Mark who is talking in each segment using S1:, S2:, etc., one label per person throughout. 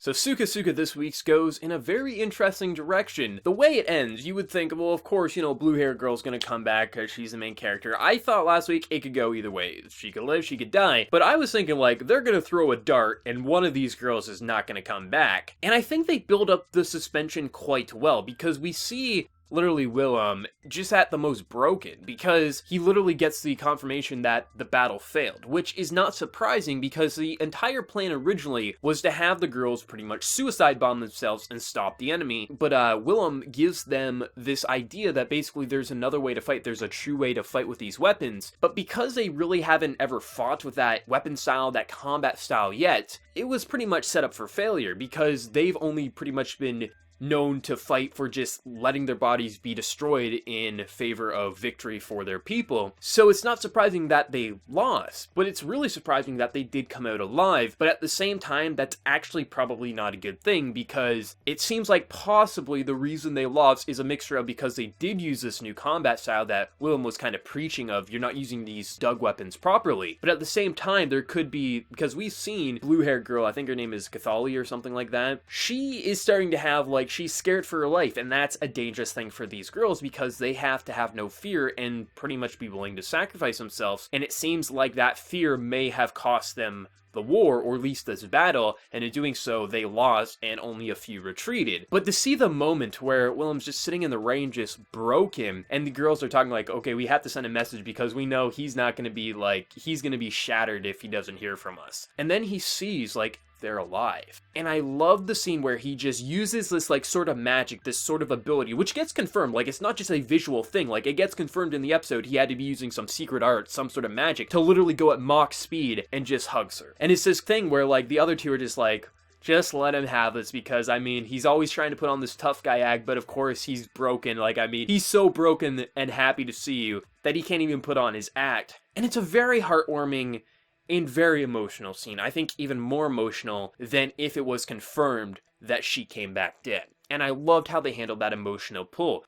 S1: So SukaSuka this week's goes in a very interesting direction. The way it ends, you would think, well, of course, blue-haired girl's gonna come back because she's the main character. I thought last week it could go either way. She could live, she could die. But I was thinking, like, they're gonna throw a dart and one of these girls is not gonna come back. And I think they build up the suspension quite well because we see literally Willem just at the most broken, because he literally gets the confirmation that the battle failed, which is not surprising because the entire plan originally was to have the girls pretty much suicide bomb themselves and stop the enemy. But Willem gives them this idea that basically there's another way to fight, there's a true way to fight with these weapons. But because they really haven't ever fought with that weapon style, that combat style yet, it was pretty much set up for failure because they've only pretty much been known to fight for just letting their bodies be destroyed in favor of victory for their people. So it's not surprising that they lost, but it's really surprising that they did come out alive. But at the same time, that's actually probably not a good thing because it seems like possibly the reason they lost is a mixture of because they did use this new combat style that Willem was kind of preaching of, you're not using these dug weapons properly. But at the same time, there could be, because we've seen blue-haired girl, I think her name is Cathali or something like that, she is starting to have she's scared for her life, and that's a dangerous thing for these girls because they have to have no fear and pretty much be willing to sacrifice themselves, and it seems like that fear may have cost them the war, or at least this battle, and in doing so, they lost and only a few retreated. But to see the moment where Willem's just sitting in the rain, just broken, and the girls are talking like, okay, we have to send a message because we know he's not going to be he's going to be shattered if he doesn't hear from us. And then he sees, they're alive. And I love the scene where he just uses this sort of magic, this sort of ability, which gets confirmed. It's not just a visual thing. It gets confirmed in the episode he had to be using some secret art, some sort of magic, to literally go at Mach speed and just hugs her. And it's this thing where the other two are just let him have this because, he's always trying to put on this tough guy act, but of course he's broken. He's so broken and happy to see you that he can't even put on his act. And it's a very heartwarming and very emotional scene. I think even more emotional than if it was confirmed that she came back dead. And I loved how they handled that emotional pull.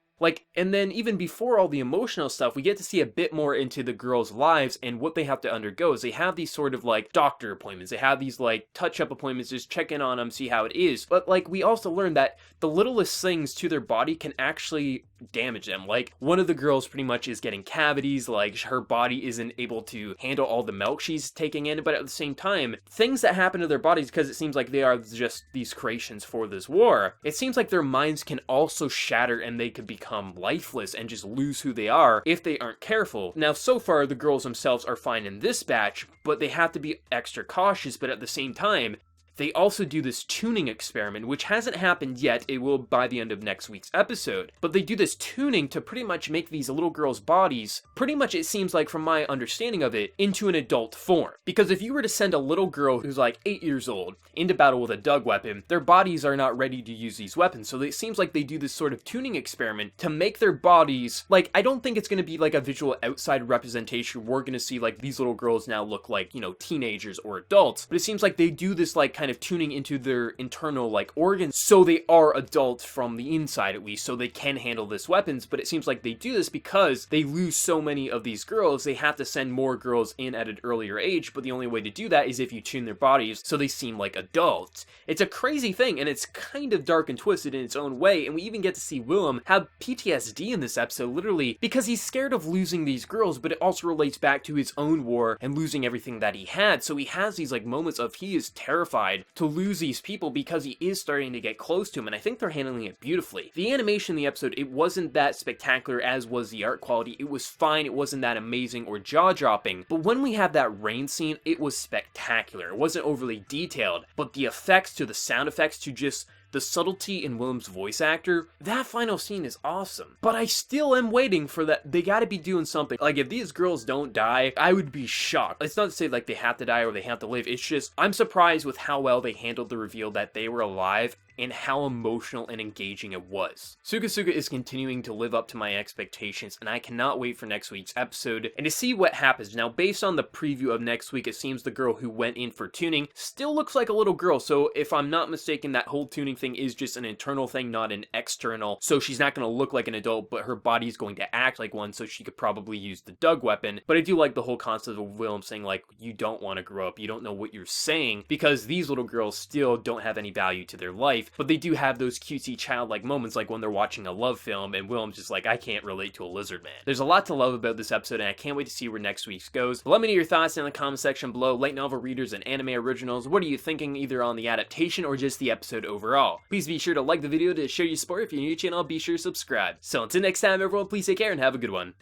S1: And then even before all the emotional stuff, we get to see a bit more into the girls' lives and what they have to undergo is they have these sort of doctor appointments. They have these touch-up appointments, just check in on them, see how it is. But we also learned that the littlest things to their body can actually damage them. One of the girls pretty much is getting cavities, her body isn't able to handle all the milk she's taking in, but at the same time, things that happen to their bodies, because it seems like they are just these creations for this war, it seems like their minds can also shatter and they could become lifeless and just lose who they are if they aren't careful. Now, so far, the girls themselves are fine in this batch, but they have to be extra cautious, but at the same time, they also do this tuning experiment, which hasn't happened yet. It will by the end of next week's episode. But they do this tuning to pretty much make these little girls' bodies, pretty much it seems like from my understanding of it, into an adult form. Because if you were to send a little girl who's 8 years old into battle with a dug weapon, their bodies are not ready to use these weapons. So it seems like they do this sort of tuning experiment to make their bodies, I don't think it's going to be a visual outside representation. We're going to see these little girls now look teenagers or adults. But it seems like they do this kind of tuning into their internal organs so they are adults from the inside at least, so they can handle this weapons. But it seems like they do this because they lose so many of these girls, they have to send more girls in at an earlier age, but the only way to do that is if you tune their bodies so they seem like adults. It's a crazy thing, and it's kind of dark and twisted in its own way, and we even get to see Willem have PTSD in this episode, literally, because he's scared of losing these girls, but it also relates back to his own war and losing everything that he had. So he has these moments of he is terrified to lose these people because he is starting to get close to him, and I think they're handling it beautifully. The animation in the episode, it wasn't that spectacular as was the art quality. It was fine, it wasn't that amazing or jaw-dropping, but when we have that rain scene, it was spectacular. It wasn't overly detailed, but the effects to the sound effects to just the subtlety in Willem's voice actor, that final scene is awesome. But I still am waiting for that. They gotta be doing something. If these girls don't die, I would be shocked. It's not to say they have to die or they have to live. It's just, I'm surprised with how well they handled the reveal that they were alive and how emotional and engaging it was. SukaSuka is continuing to live up to my expectations, and I cannot wait for next week's episode and to see what happens. Now, based on the preview of next week, it seems the girl who went in for tuning still looks like a little girl, so if I'm not mistaken, that whole tuning thing is just an internal thing, not an external, so she's not going to look like an adult, but her body's going to act like one, so she could probably use the Doug weapon. But I do like the whole concept of Willem saying, like, you don't want to grow up, you don't know what you're saying, because these little girls still don't have any value to their life, but they do have those cutesy childlike moments, like when they're watching a love film, and Willem's just like, I can't relate to a lizard man. There's a lot to love about this episode, and I can't wait to see where next week's goes. But let me know your thoughts in the comment section below. Light novel readers and anime originals, what are you thinking either on the adaptation or just the episode overall? Please be sure to like the video to show your support. If you're new to the channel, be sure to subscribe. So until next time, everyone, please take care and have a good one.